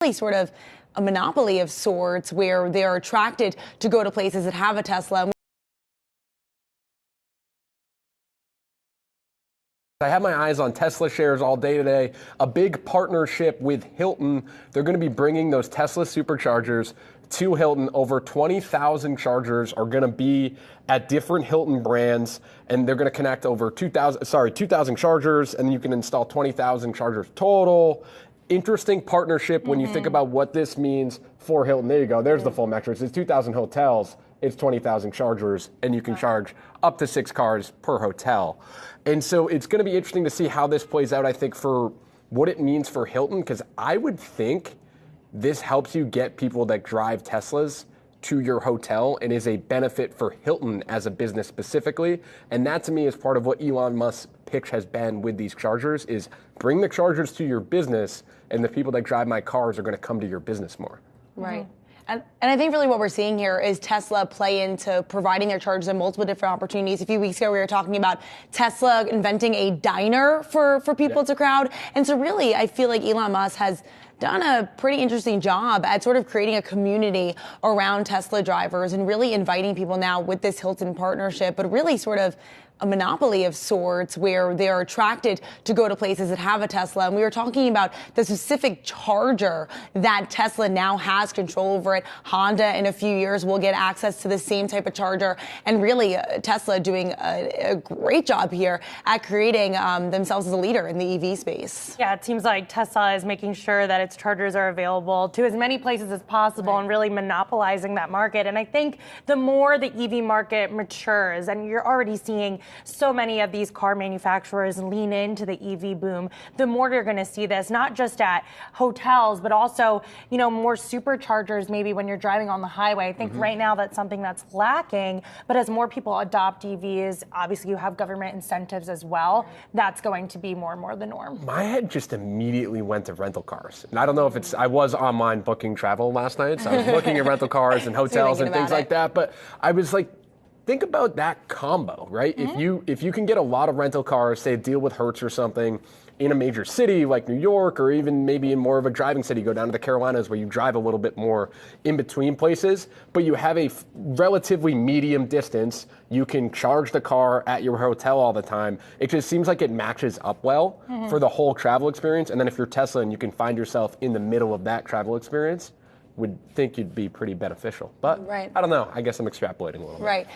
really sort of a monopoly of sorts where they're attracted to go to places that have a Tesla. I have my eyes on Tesla shares all day today. A big partnership with Hilton. They're going to be bringing those Tesla superchargers to Hilton. Over 20,000 chargers are going to be at different Hilton brands, and they're going to connect over 2,000 chargers, and you can install 20,000 chargers total. Interesting partnership when you think about what this means for Hilton. There you go. There's the full metrics. It's 2,000 hotels. It's 20,000 chargers, and you can charge up to 6 cars per hotel. And so it's going to be interesting to see how this plays out, I think, for what it means for Hilton, because I would think this helps you get people that drive Teslas to your hotel and is a benefit for Hilton as a business specifically. And that to me is part of what Elon Musk's pitch has been with these chargers is bring the chargers to your business and the people that drive my cars are going to come to your business more. Right. And I think really what we're seeing here is Tesla play into providing their chargers in multiple different opportunities. A few weeks ago, we were talking about Tesla inventing a diner for people to crowd. And so really, I feel like Elon Musk has done a pretty interesting job at sort of creating a community around Tesla drivers and really inviting people now with this Hilton partnership, but really sort of a monopoly of sorts where they're attracted to go to places that have a Tesla. And we were talking about the specific charger that Tesla now has control over it. Honda in a few years will get access to the same type of charger. And really Tesla doing a great job here at creating themselves as a leader in the EV space. Yeah, it seems like Tesla is making sure that its chargers are available to as many places as possible and really monopolizing that market. And I think the more the EV market matures, and you're already seeing so many of these car manufacturers lean into the EV boom, the more you're going to see this, not just at hotels, but also, you know, more superchargers maybe when you're driving on the highway. I think right now that's something that's lacking, but as more people adopt EVs, obviously you have government incentives as well. That's going to be more and more the norm. My head just immediately went to rental cars. And I don't know if it's, I was online booking travel last night, so I was looking at rental cars and hotels and things like that, but I was like, think about that combo, right? If you can get a lot of rental cars, say deal with Hertz or something in a major city like New York, or even maybe in more of a driving city, go down to the Carolinas where you drive a little bit more in between places, but you have a relatively medium distance, you can charge the car at your hotel all the time. It just seems like it matches up well for the whole travel experience. And then if you're Tesla and you can find yourself in the middle of that travel experience, would think you'd be pretty beneficial. But I don't know. I guess I'm extrapolating a little bit. Right.